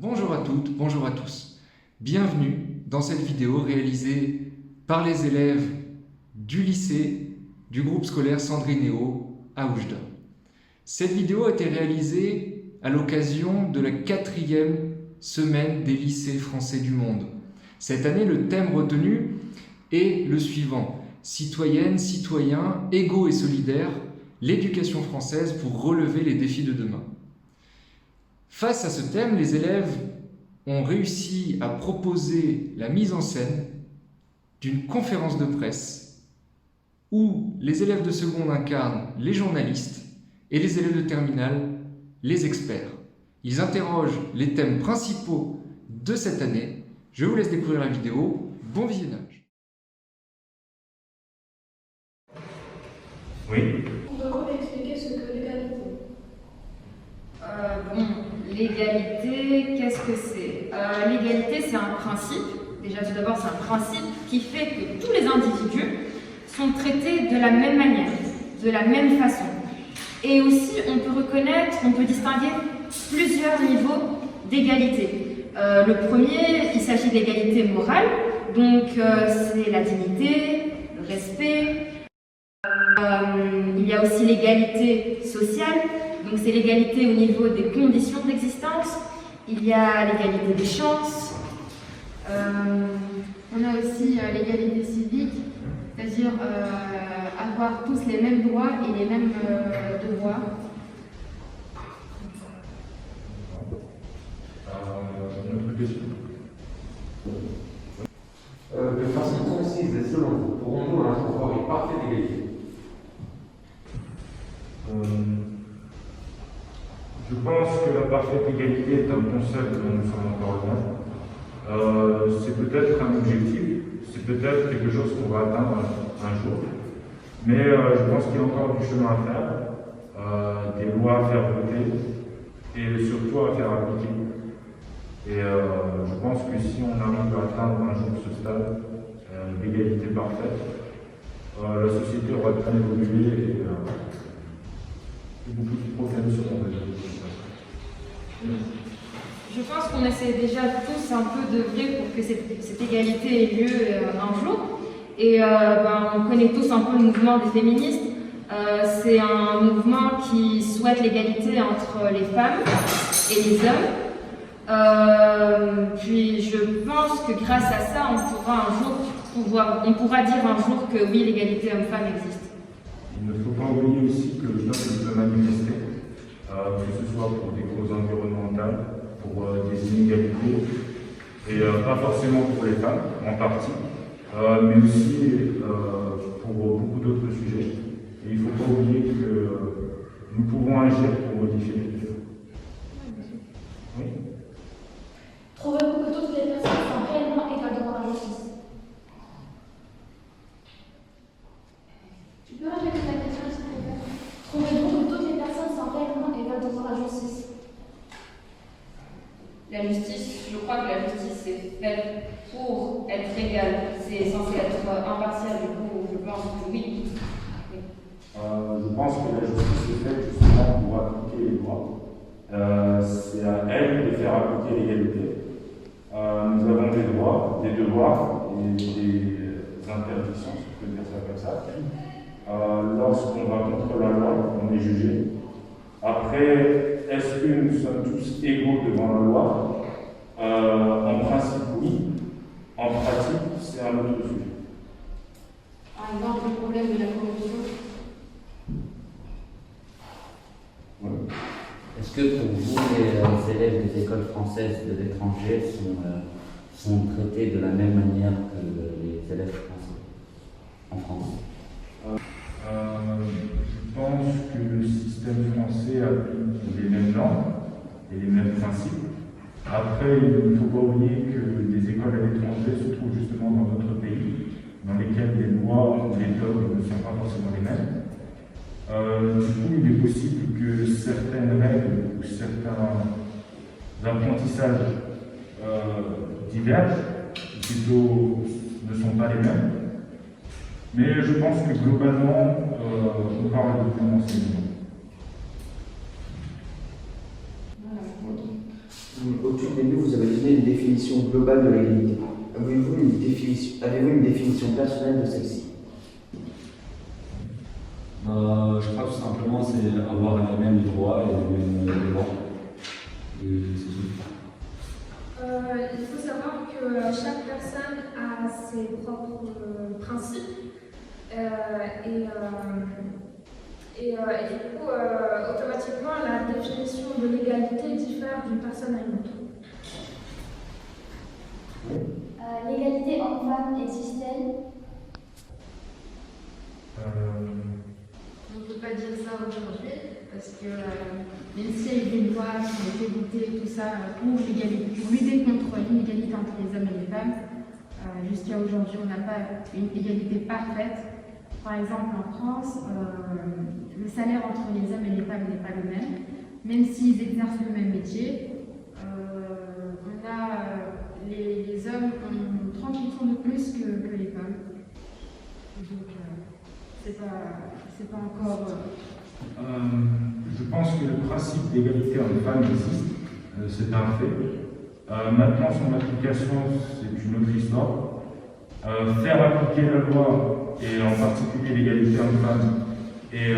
Bonjour à toutes, bonjour à tous. Bienvenue dans cette vidéo réalisée par les élèves du lycée du groupe scolaire Sandrinéo à Oujda. Cette vidéo a été réalisée à l'occasion de la 4e semaine des lycées français du monde. Cette année, le thème retenu est le suivant: citoyennes, citoyens, égaux et solidaires, l'éducation française pour relever les défis de demain. Face à ce thème, les élèves ont réussi à proposer la mise en scène d'une conférence de presse où les élèves de seconde incarnent les journalistes et les élèves de terminale les experts. Ils interrogent les thèmes principaux de cette année. Je vous laisse découvrir la vidéo. Bon visionnage. Oui. Pouvez-vous expliquer ce que l'égalité? L'égalité, qu'est-ce que c'est? L'égalité, c'est un principe. Déjà, tout d'abord, c'est un principe qui fait que tous les individus sont traités de la même manière, de la même façon. Et aussi, on peut distinguer plusieurs niveaux d'égalité. Le premier, il s'agit d'égalité morale, donc c'est la dignité, le respect. Il y a aussi l'égalité sociale, donc c'est l'égalité au niveau des conditions d'existence. Il y a l'égalité des chances. On a aussi l'égalité civique, c'est-à-dire avoir tous les mêmes droits et les mêmes devoirs. Notre question. De façon concise et selon vous, pourrons-nous un jour voir une parfaite égalité? Je pense que la parfaite égalité est un concept dont nous sommes encore loin. C'est peut-être un objectif, c'est peut-être quelque chose qu'on va atteindre un jour. Mais je pense qu'il y a encore du chemin à faire, des lois à faire voter et surtout à faire appliquer. Et je pense que si on arrive à atteindre un jour ce stade d'égalité parfaite, la société aura bien évolué et beaucoup de problèmes seront résolus. Je pense qu'on essaie déjà tous un peu d'œuvrer pour que cette égalité ait lieu un jour. Et on connaît tous un peu le mouvement des féministes. C'est un mouvement qui souhaite l'égalité entre les femmes et les hommes. Puis je pense que grâce à ça, on pourra dire un jour que oui, l'égalité homme-femme existe. Il ne faut pas oublier aussi que le peuple peut manifester, que ce soit pour des causes environnementales, pour des inégalités, et pas forcément pour les femmes, en partie, mais aussi pour beaucoup d'autres sujets. Et il ne faut pas oublier que nous pouvons agir pour modifier les choses. Oui. Trouvez-vous que toutes les personnes sont réellement égales devant la justice? Tu peux répéter la question, s'il te plaît? Trouvez-vous que toutes les personnes sont réellement égales devant la justice? La justice, je crois que la justice est faite pour être égale. C'est censé être impartial, du coup, je pense que oui. Je pense que la justice est faite justement pour appliquer les lois. C'est à elle de faire appliquer l'égalité. Nous avons des droits, des devoirs et des interdictions, si on peut dire ça comme ça. Lorsqu'on va contre la loi, on est jugé. Après, est-ce que nous sommes tous égaux devant la loi? En principe, oui. En pratique, c'est un autre sujet. Par exemple, le problème de la corruption. Ouais. Est-ce que pour vous, les élèves des écoles françaises de l'étranger sont traités de la même manière que les élèves français en France? Je pense que le système français applique les mêmes normes et les mêmes principes. Après, il ne faut pas oublier que des écoles à l'étranger se trouvent justement dans d'autres pays, dans lesquels les lois ou les dogmes ne sont pas forcément les mêmes. Du coup, il est possible que certaines règles ou certains apprentissages divergent, plutôt ne sont pas les mêmes. Mais je pense que globalement, on parle de bon enseignement. Au-dessus des définition globale de l'égalité? Avez-vous une définition personnelle de celle-ci? Je crois tout simplement c'est avoir les mêmes droits et les mêmes devoirs. Et c'est tout. Il faut savoir que chaque personne a ses propres principes et du coup, automatiquement, la définition de l'égalité diffère d'une personne à une autre. L'égalité homme-femme existe-t-elle? On ne peut pas dire ça aujourd'hui parce que même s'il y a eu des lois qui ont été votées, tout ça, pour lutter contre l'inégalité entre les hommes et les femmes, jusqu'à aujourd'hui, on n'a pas une égalité parfaite. Par exemple, en France, le salaire entre les hommes et les femmes n'est pas le même s'ils exercent le même métier. Les hommes ont 38 ans de plus que les femmes. Donc, c'est pas encore. Je pense que le principe d'égalité homme-femme existe, c'est un fait. Maintenant, son application, c'est une autre histoire. Faire appliquer la loi, et en particulier l'égalité homme-femme, est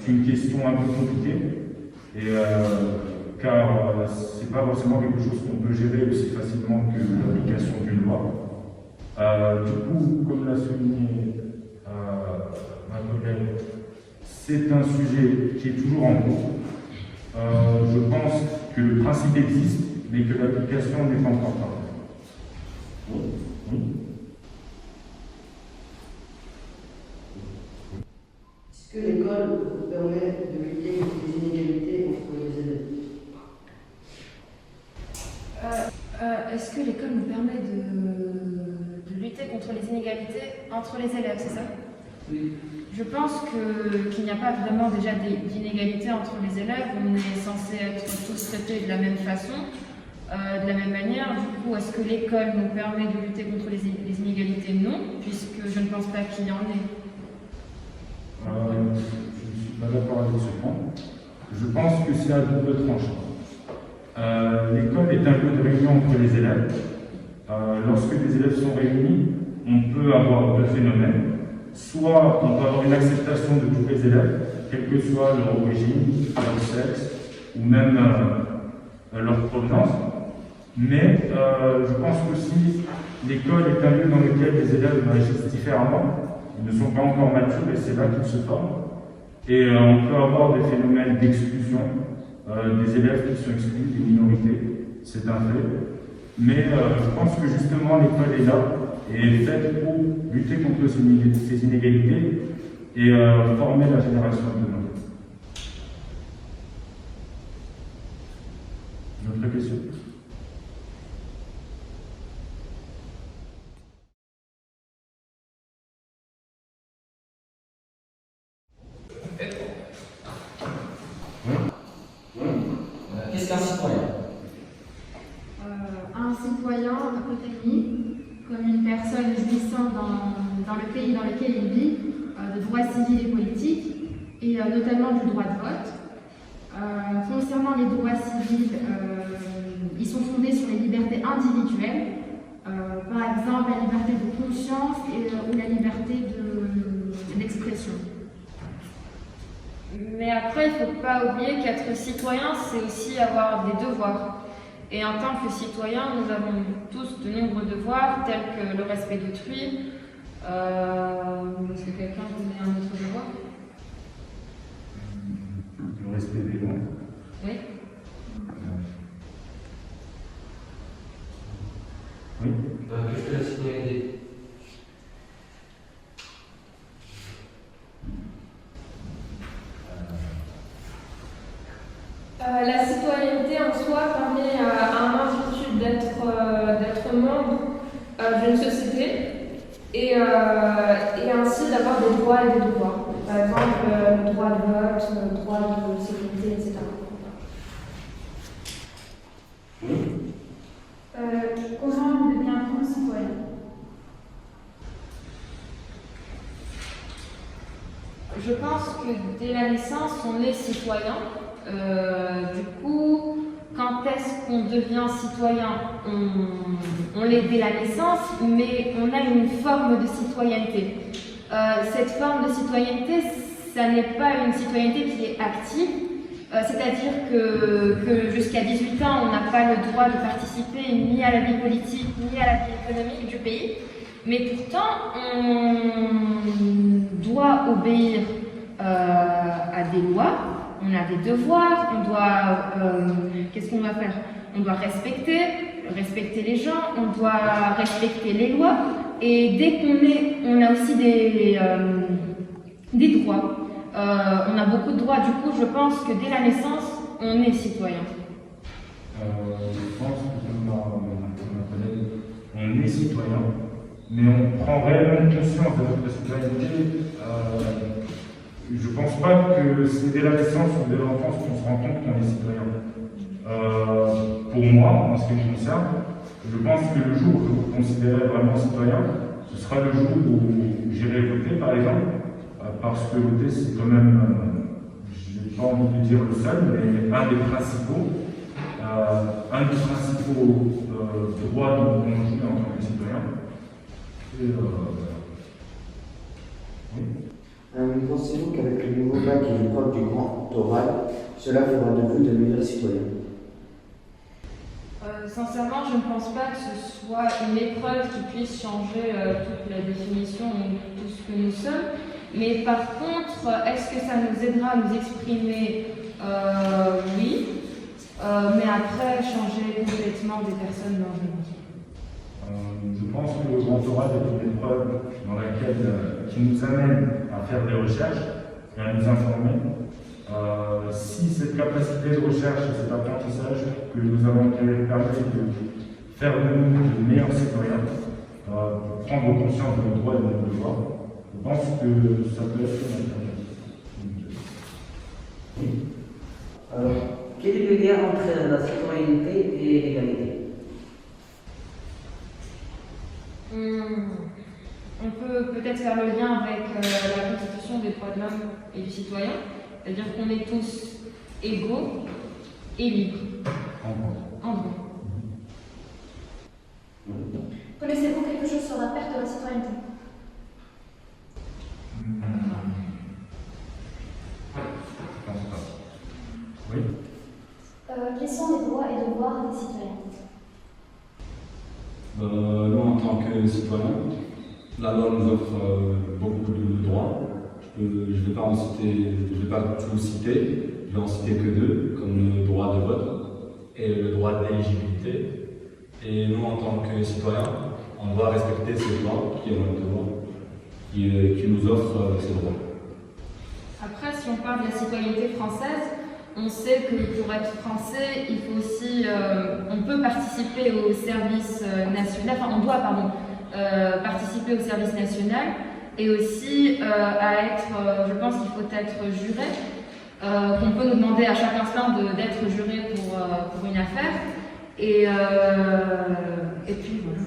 une question un peu compliquée, car c'est pas forcément quelque chose qu'on peut gérer aussi facilement que l'application d'une loi. Du coup, comme l'a souligné ma collègue, c'est un sujet qui est toujours en cours. Je pense que le principe existe, mais que l'application n'est pas encore parfaite. Est-ce que l'école vous permet de lutter contre les inégalités entre les élèves? Est-ce que l'école nous permet de lutter contre les inégalités entre les élèves, c'est ça? Oui. Je pense qu'il n'y a pas vraiment déjà d'inégalités entre les élèves. On est censé être tous traités de la même façon, de la même manière. Du coup, est-ce que l'école nous permet de lutter contre les inégalités? Non, puisque je ne pense pas qu'il y en ait. Je ne suis pas d'accord avec ce point. Je pense que c'est à double tranchant. L'école est un lieu de réunion entre les élèves. Lorsque les élèves sont réunis, on peut avoir deux phénomènes. Soit on peut avoir une acceptation de tous les élèves, quelle que soit leur origine, leur sexe, ou même leur provenance. Mais je pense aussi que l'école est un lieu dans lequel les élèves agissent différemment. Ils ne sont pas encore matures et c'est là qu'ils se forment. Et on peut avoir des phénomènes d'exclusion, des élèves qui sont exclus, des minorités, c'est un fait. Mais je pense que justement l'école est là et est faite pour lutter contre ces inégalités et former la génération de demain. Une autre question? Qu'est-ce qu'un citoyen? Un citoyen définit comme une personne jouissant dans le pays dans lequel il vit de droits civils et politiques, et notamment du droit de vote. Concernant les droits civils, ils sont fondés sur les libertés individuelles, par exemple la liberté de conscience ou la liberté d'expression. Mais après, il ne faut pas oublier qu'être citoyen, c'est aussi avoir des devoirs. Et en tant que citoyen, nous avons tous de nombreux devoirs, tels que le respect d'autrui. Est-ce que quelqu'un voulait un autre devoir? Le respect des lois. Oui. Oui. Qu'est-ce que la citoyenneté? La citoyenneté en soi permet à un individu d'être membre d'une société et ainsi d'avoir des droits et des devoirs. Par exemple, le droit de vote, le droit de sécurité, etc. Comment devient-on citoyen? Je pense que dès la naissance, on est citoyen. Du coup, quand est-ce qu'on devient citoyen? On l'est dès la naissance, mais on a une forme de citoyenneté. Cette forme de citoyenneté, ça n'est pas une citoyenneté qui est active, c'est-à-dire que jusqu'à 18 ans, on n'a pas le droit de participer ni à la vie politique, ni à la vie économique du pays, mais pourtant, on doit obéir à des lois, on a des devoirs, on doit... qu'est-ce qu'on doit faire? On doit respecter les gens, on doit respecter les lois, et dès qu'on est, on a aussi des droits. On a beaucoup de droits, du coup, je pense que dès la naissance, on est citoyen. Je pense que, comme ma collègue, on est citoyen, mais on prend réellement conscience de notre citoyenneté. Je ne pense pas que c'est dès la naissance ou dès l'enfance qu'on se rend compte qu'on est citoyen. Pour moi, en ce qui me concerne, je pense que le jour où je vous considérerai vraiment citoyen, ce sera le jour où j'irai voter, par exemple, parce que voter, c'est quand même, je n'ai pas envie de dire le seul, mais un des principaux droits dont on jouit en tant que citoyen. Et, oui. Pensez-vous qu'avec le nouveau bac et l'épreuve du grand oral, cela fera de vous de meilleurs citoyens? Sincèrement, je ne pense pas que ce soit une épreuve qui puisse changer toute la définition de tout ce que nous sommes. Mais par contre, est-ce que ça nous aidera à nous exprimer? Oui. Mais après, changer complètement des personnes, non, je pense pas. Je pense que le grand oral est une épreuve qui nous amène à faire des recherches et à nous informer. Si cette capacité de recherche et cet apprentissage que nous avons permis de faire de nous de meilleurs citoyens, prendre conscience de nos droits et de nos devoirs, je pense que ça peut être une alternative. Alors, quel est le lien entre la citoyenneté et l'égalité? On peut peut-être faire le lien avec la Constitution des droits de l'homme et du citoyen, c'est-à-dire qu'on est tous égaux et libres. En gros. Connaissez-vous quelque chose sur la perte de la citoyenneté? Oui. Quels sont les droits et devoirs des citoyens? Nous, en tant que citoyens, la loi nous offre beaucoup de droits. Je ne vais pas tout citer, je vais en citer que deux, comme le droit de vote et le droit d'éligibilité. Et nous, en tant que citoyens, on doit respecter ces droits, qui est notre devoir, qui nous offre ces droits. Après, si on parle de la citoyenneté française, on sait que pour être français, il faut aussi, on peut participer au service national, enfin on doit, participer au service national, et aussi à être, je pense qu'il faut être juré, qu'on peut nous demander à chaque instant d'être juré pour une affaire, et puis voilà.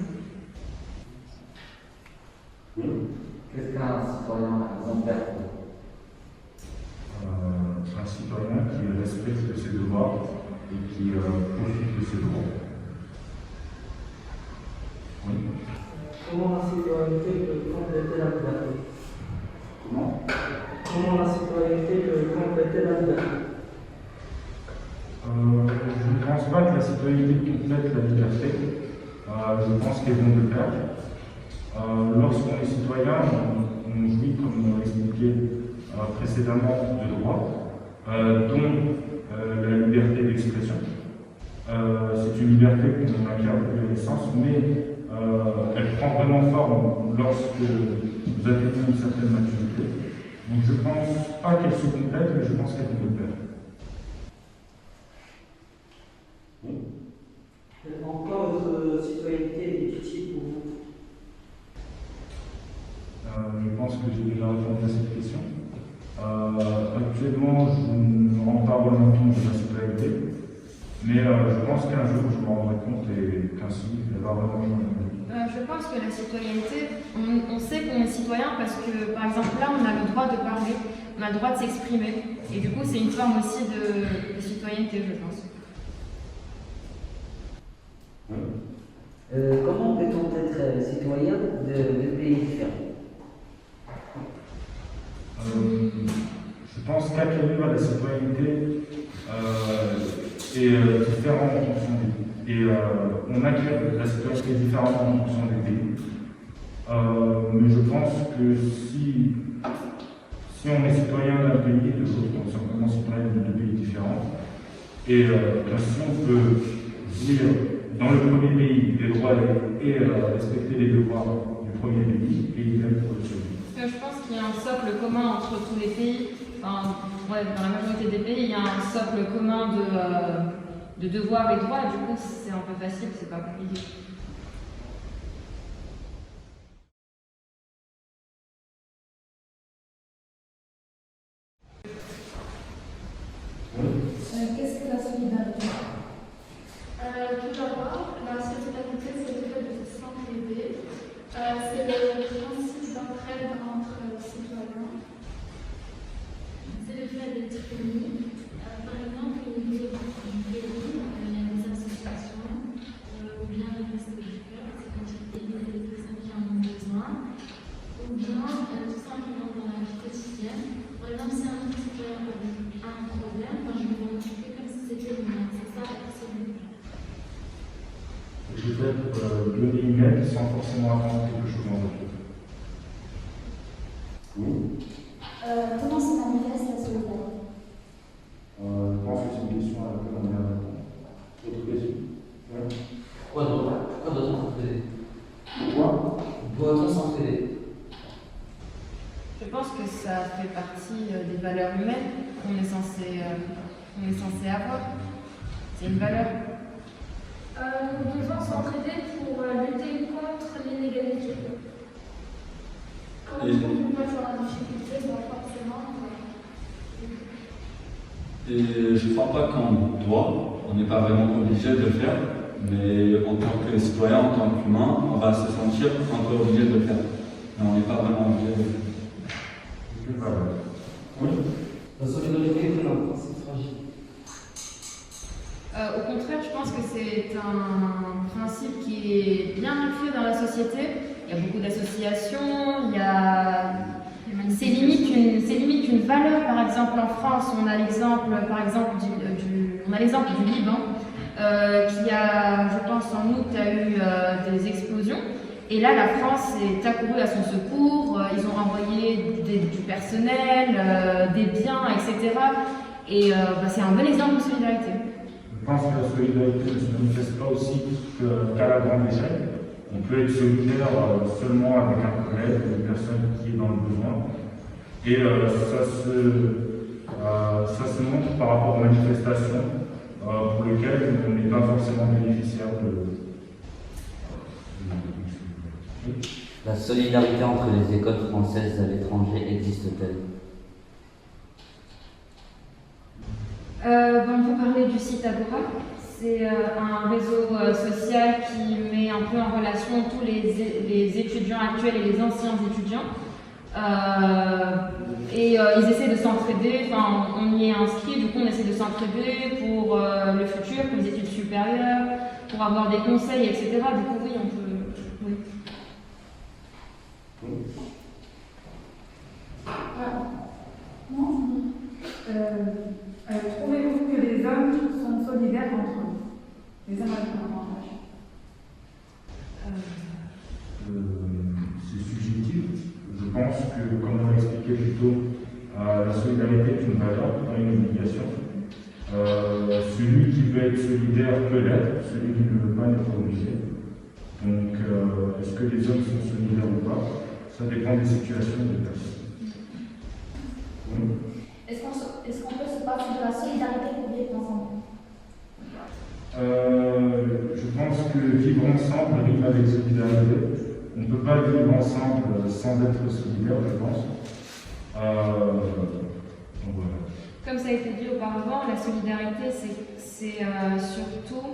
Qu'est-ce qu'un citoyen exemplaire? Un citoyen qui respecte ses devoirs et qui profite de ses droits. Oui. Comment la citoyenneté peut compléter la liberté? Comment la citoyenneté peut compléter la liberté? Je ne pense pas que la citoyenneté complète la liberté. Je pense qu'elle est bon de perdre. Lorsqu'on est citoyen, on jouit, comme on l'a expliqué précédemment, de droits, dont la liberté d'expression. C'est une liberté qu'on acquiert depuis la naissance, mais elle prend vraiment forme lorsque vous atteignez une certaine maturité. Donc je ne pense pas qu'elle se complète, mais je pense qu'elle peut le faire. En quoi votre citoyenneté est utile pour vous? Je pense que j'ai déjà répondu à cette question. Actuellement, je ne me rends pas vraiment compte de ma citoyenneté, mais je pense qu'un jour je me rendrai compte et qu'ainsi elle va vraiment changer. Je pense que la citoyenneté, on sait qu'on est citoyen parce que, par exemple, là, on a le droit de parler, on a le droit de s'exprimer, et du coup, c'est une forme aussi de citoyenneté, je pense. Comment peut-on être citoyen de pays différents? Je pense qu'acquérir la citoyenneté est différent en fonction des pays. Et on acquiert la citoyenneté différemment en fonction des pays. Mais je pense que si on est citoyen d'un pays, de l'autre, on est simplement citoyen de deux pays différents. Et si on peut dire dans le premier pays les droits et respecter les devoirs du premier pays, et idem pour le second. Je pense qu'il y a un socle commun entre tous les pays. Enfin, ouais, dans la majorité des pays, il y a un socle commun de devoirs et droits. Du coup, c'est un peu facile, c'est pas compliqué. Qu'est-ce que la solidarité? Tout d'abord, la solidarité, c'est le fait de s'entraider. C'est le principe d'entraide entre citoyens. C'est le fait d'être unis. Par exemple, au niveau du pays, il y a des associations ou bien les restos du cœur, c'est-à-dire aider les personnes qui en ont besoin, ou bien tout simplement dans la vie quotidienne. Par exemple, si un citoyen a un problème, je vais m'en occuper comme si c'était le mien. C'est ça la solidarité. Peut-être donner une aide sans forcément attendre quelque chose en retour. Oui. Comment se manifeste la solidarité? Je pense que c'est une question à laquelle on vient de répondre. Autre question? Pourquoi doit-on s'entraider? Pourquoi? Doit-on s'entraider? Je pense que ça fait partie des valeurs humaines qu'on est censé avoir. C'est une valeur. Nous devons s'entraider pour lutter contre l'inégalité. Quand on peut faire la difficulté, forcément. Et je ne crois pas qu'on doit, on n'est pas vraiment obligé de le faire, mais en tant que citoyen, en tant qu'humain, on va se sentir un peu obligé de le faire. Mais on n'est pas vraiment obligé de le faire. Oui. La solidarité est un principe fragile. Au contraire, je pense que c'est un principe qui est bien ancré dans la société. Il y a beaucoup d'associations, c'est limite une valeur. Par exemple, en France, on a l'exemple du Liban, qui a, je pense, en août, a eu des explosions. Et là, la France est accourue à son secours. Ils ont envoyé du personnel, des biens, etc. Et c'est un bon exemple de solidarité. Je pense que la solidarité ne se manifeste pas aussi qu'à la grande échelle. On peut être solidaire seulement avec un collègue, une personne qui est dans le besoin. Et ça se montre par rapport aux manifestations pour lesquelles on n'est pas forcément bénéficiaire de. La solidarité entre les écoles françaises à l'étranger existe-t-elle? On peut parler du site Agora. C'est un réseau social qui met un peu en relation tous les étudiants actuels et les anciens étudiants. Ils essaient de s'entraider, enfin on y est inscrit, du coup on essaie de s'entraider pour le futur, pour les études supérieures, pour avoir des conseils, etc. Du coup oui, on peut... Oui. Trouvez-vous que les hommes sont solidaires entre eux? Les hommes avec un grand âge? C'est subjectif. Je pense que, comme on l'a expliqué plus tôt, la solidarité est une valeur, pas une obligation. Celui qui veut être solidaire peut l'être, celui qui ne veut pas n'est pas obligé. Donc, est-ce que les hommes sont solidaires ou pas? Ça dépend des situations des personnes. Oui. Est-ce qu'on peut se passer de la solidarité pour vivre ensemble? Je pense que vivre ensemble rime avec solidarité. On ne peut pas vivre ensemble sans être solidaire, je pense. Donc voilà. Comme ça a été dit auparavant, la solidarité, c'est surtout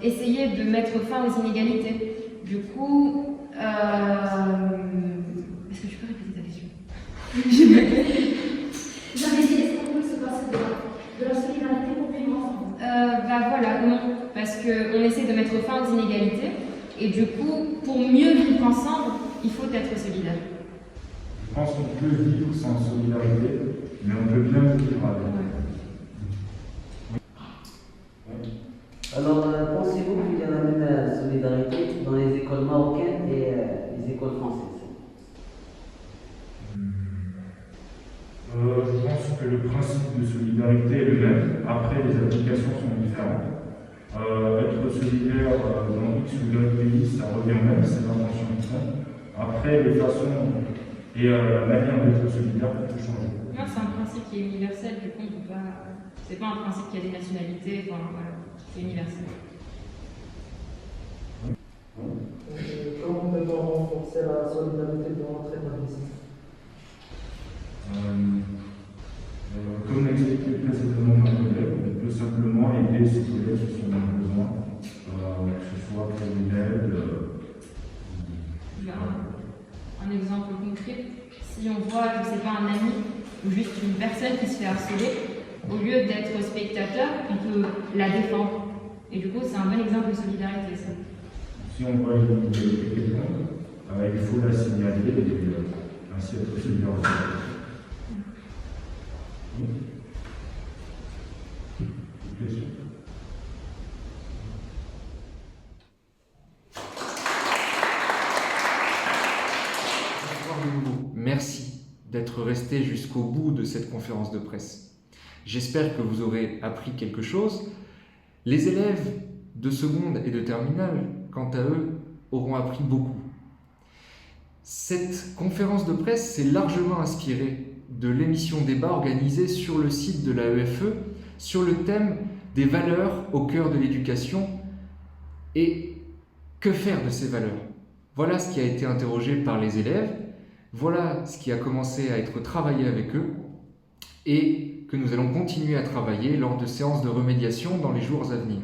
essayer de mettre fin aux inégalités. Du coup, est-ce que tu peux répéter ta question? J'avais dit, est-ce qu'on peut se passer de la solidarité pour vivre ensemble? Voilà, non, parce qu'on essaie de mettre fin aux inégalités. Et du coup, pour mieux vivre ensemble, il faut être solidaire. Je pense qu'on peut vivre sans solidarité, mais on peut bien vivre avec. Alors, pensez-vous qu'il y a la même solidarité dans les écoles marocaines et les écoles françaises? Je pense que le principe de solidarité est le même. Après, les applications sont différentes. Être solidaire dans X ou d'autres pays, ça revient même, c'est l'intention du fond. Après, les façons et la manière d'être solidaire peut changer. Non, c'est un principe qui est universel, du coup, on peut pas. C'est pas un principe qui a des nationalités, enfin, voilà, c'est universel. Comment peut-on renforcer la solidarité dans notre établissement? Comme l'a expliqué précédemment ma collègue, on peut simplement aider ces collègues qui sont dans le besoin, que ce soit pour une aide. Un exemple concret, si on voit que c'est pas un ami ou juste une personne qui se fait harceler, au lieu d'être spectateur, on peut la défendre. Et du coup, c'est un bon exemple de solidarité, ça. Si on voit une quelqu'un, il faut la signaler et ainsi être solidaire aussi. Merci d'être resté jusqu'au bout de cette conférence de presse. J'espère que vous aurez appris quelque chose. Les élèves de seconde et de terminale, quant à eux, auront appris beaucoup. Cette conférence de presse s'est largement inspirée de l'émission débat organisée sur le site de l'AEFE sur le thème des valeurs au cœur de l'éducation et que faire de ces valeurs. Voilà ce qui a été interrogé par les élèves, voilà ce qui a commencé à être travaillé avec eux et que nous allons continuer à travailler lors de séances de remédiation dans les jours à venir.